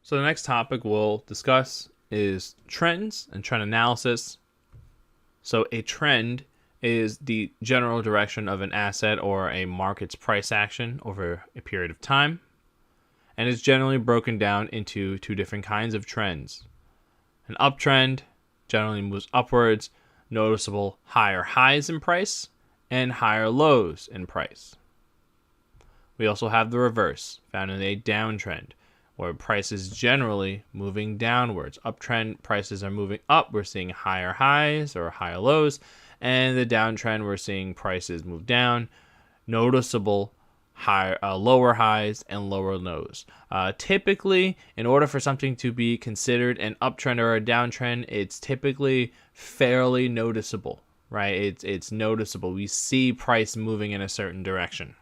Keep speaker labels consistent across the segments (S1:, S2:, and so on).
S1: So the next topic we'll discuss is trends and trend analysis. So a trend is the general direction of an asset or a market's price action over a period of time, and is generally broken down into two different kinds of trends. An uptrend generally moves upwards, noticeable higher highs in price and higher lows in price. We also have the reverse, found in a downtrend, where price is generally moving downwards. Uptrend, prices are moving up. We're seeing higher highs or higher lows. And the downtrend, we're seeing prices move down. Noticeable lower highs and lower lows. Typically, in order for something to be considered an uptrend or a downtrend, it's typically fairly noticeable, right? It's noticeable. We see price moving in a certain direction.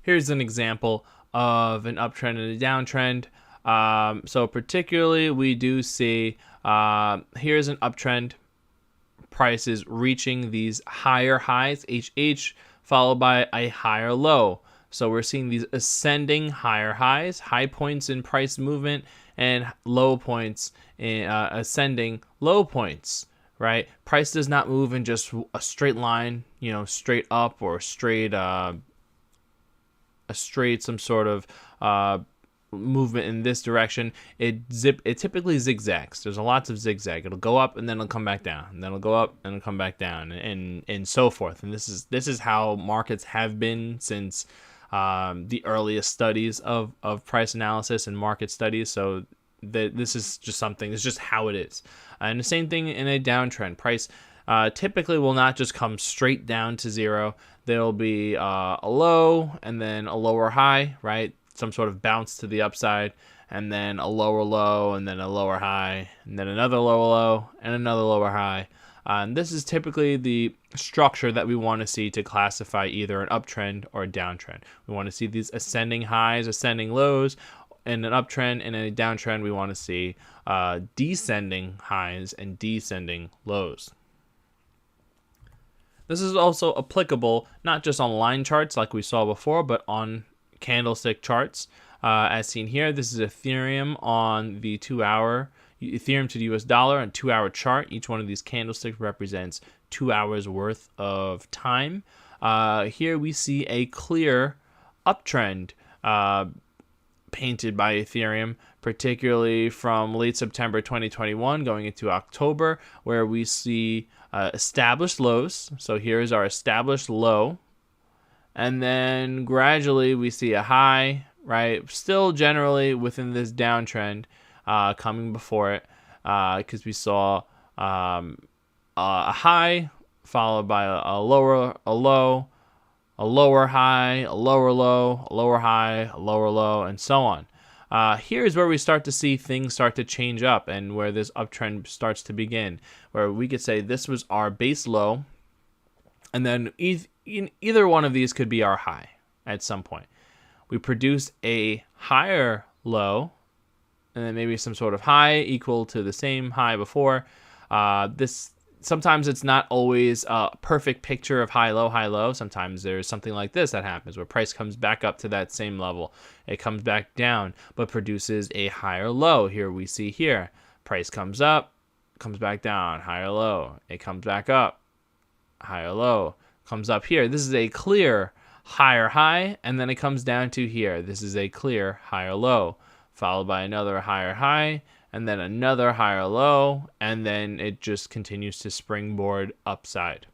S1: Here's an example of an uptrend and a downtrend. So particularly, we do see here's an uptrend. Prices reaching these higher highs, HH, followed by a higher low. So we're seeing these ascending higher highs, high points in price movement, and low points in ascending low points. Right? Price does not move in just a straight line, straight up or straight some sort of movement in this direction. It typically zigzags. There's lots of zigzag. It'll go up and then it'll come back down, and then it'll go up and it'll come back down, and so forth. And this is how markets have been since the earliest studies of price analysis and market studies. So this is just something. It's just how it is. And the same thing in a downtrend. Price typically will not just come straight down to zero. There'll be a low and then a lower high, right? Some sort of bounce to the upside, and then a lower low, and then a lower high, and then another lower low, and another lower high. And this is typically the structure that we want to see to classify either an uptrend or a downtrend. We want to see these ascending highs, ascending lows. In an uptrend and a downtrend, we want to see descending highs and descending lows. This is also applicable not just on line charts like we saw before, but on candlestick charts. As seen here, this is Ethereum on the 2-hour, Ethereum to the US dollar on 2-hour chart. Each one of these candlesticks represents 2 hours worth of time. Here we see a clear uptrend painted by Ethereum, particularly from late September 2021 going into October, where we see established lows. So here's our established low. And then gradually we see a high, right? Still generally within this downtrend coming before it, because we saw a high followed by a lower, a low, a lower high, a lower low, a lower high, a lower low, and so on. Here's where we start to see things start to change up and where this uptrend starts to begin, where we could say this was our base low, and then either one of these could be our high at some point. We produce a higher low, and then maybe some sort of high equal to the same high before. Sometimes it's not always a perfect picture of high, low. Sometimes there's something like this that happens where price comes back up to that same level. It comes back down, but produces a higher low. Here we see here, price comes up, comes back down, higher low. It comes back up, higher low, comes up here. This is a clear higher high, and then it comes down to here. This is a clear higher low, followed by another higher high, and then another higher low, and then it just continues to springboard upside.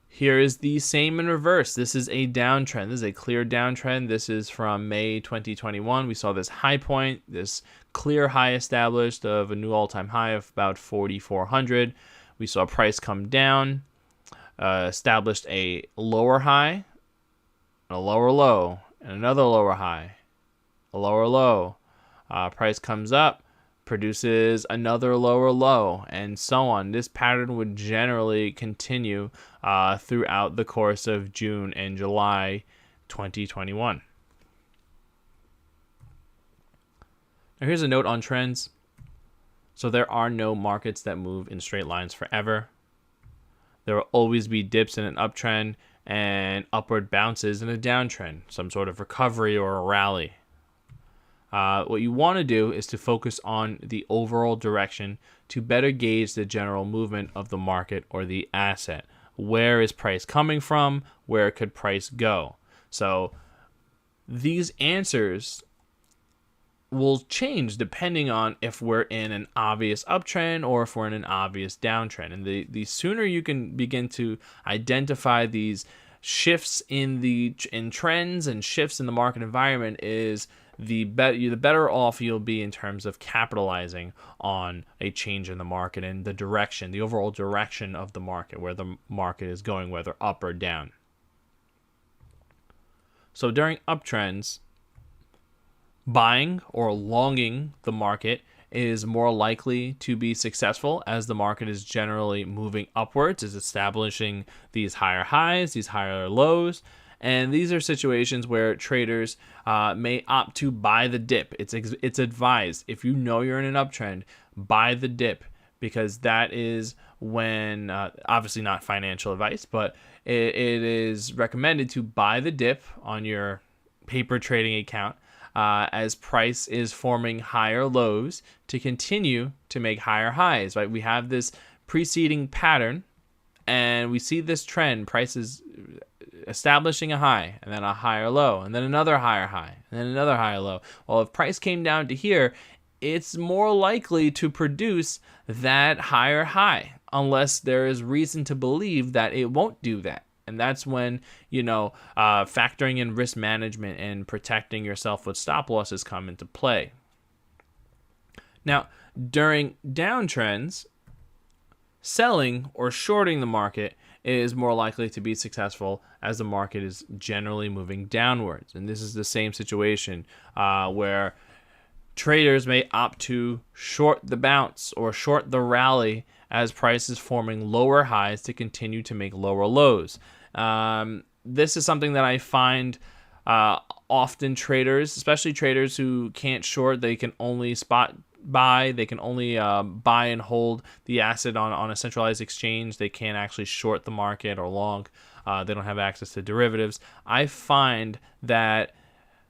S1: Here is the same in reverse. This is a downtrend. This is a clear downtrend. This is from May 2021. We saw this high point, this clear high established of a new all-time high of about 4,400. We saw price come down, established a lower high, a lower low, and another lower high, a lower low. Price comes up, produces another lower low, and so on. This pattern would generally continue throughout the course of June and July 2021. Now here's a note on trends. So there are no markets that move in straight lines forever. There will always be dips in an uptrend and upward bounces in a downtrend, some sort of recovery or a rally. What you want to do is to focus on the overall direction to better gauge the general movement of the market or the asset. Where is price coming from? Where could price go? So these answers will change depending on if we're in an obvious uptrend or if we're in an obvious downtrend. And the sooner you can begin to identify these shifts in trends and shifts in the market environment, is the better off you'll be in terms of capitalizing on a change in the market and the direction, the overall direction of the market, where the market is going, whether up or down. So during uptrends, buying or longing the market is more likely to be successful, as the market is generally moving upwards, is establishing these higher highs, these higher lows. And these are situations where traders may opt to buy the dip. It's advised, if you know you're in an uptrend, buy the dip, because that is when, obviously not financial advice, but it is recommended to buy the dip on your paper trading account as price is forming higher lows to continue to make higher highs, right? We have this preceding pattern, and we see this trend, prices establishing a high, and then a higher low, and then another higher high, and then another higher low. Well, if price came down to here, it's more likely to produce that higher high, unless there is reason to believe that it won't do that. And that's when, factoring in risk management and protecting yourself with stop losses come into play. Now, during downtrends, selling or shorting the market is more likely to be successful, as the market is generally moving downwards. And this is the same situation where traders may opt to short the bounce or short the rally as price is forming lower highs to continue to make lower lows. This is something that I find often traders, especially traders who can't short, they can only spot buy, they can only buy and hold the asset on a centralized exchange. They can't actually short the market or long. They don't have access to derivatives. I find that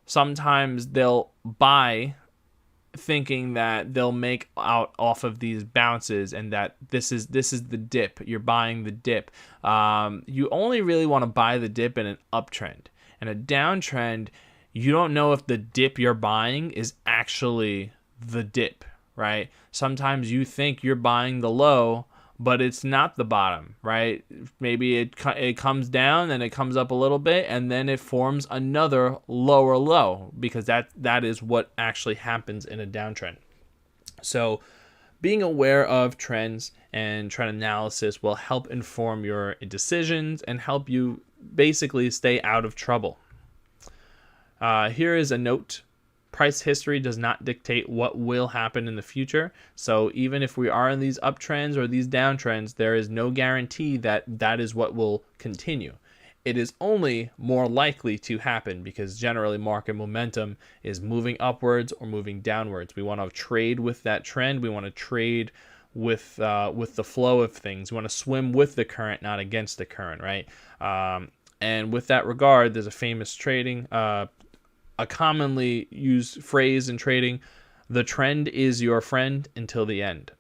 S1: sometimes they'll buy thinking that they'll make out off of these bounces, and that this is the dip. You're buying the dip. You only really want to buy the dip in an uptrend. And a downtrend, you don't know if the dip you're buying is actually the dip, right? Sometimes you think you're buying the low, but it's not the bottom, right? Maybe it comes down and it comes up a little bit, and then it forms another lower low, because that is what actually happens in a downtrend. So being aware of trends and trend analysis will help inform your decisions and help you basically stay out of trouble. Here is a note. Price history does not dictate what will happen in the future. So even if we are in these uptrends or these downtrends, there is no guarantee that that is what will continue. It is only more likely to happen because generally market momentum is moving upwards or moving downwards. We want to trade with that trend. We want to trade with the flow of things. We want to swim with the current, not against the current, right? And with that regard, there's a famous a commonly used phrase in trading: the trend is your friend until the end.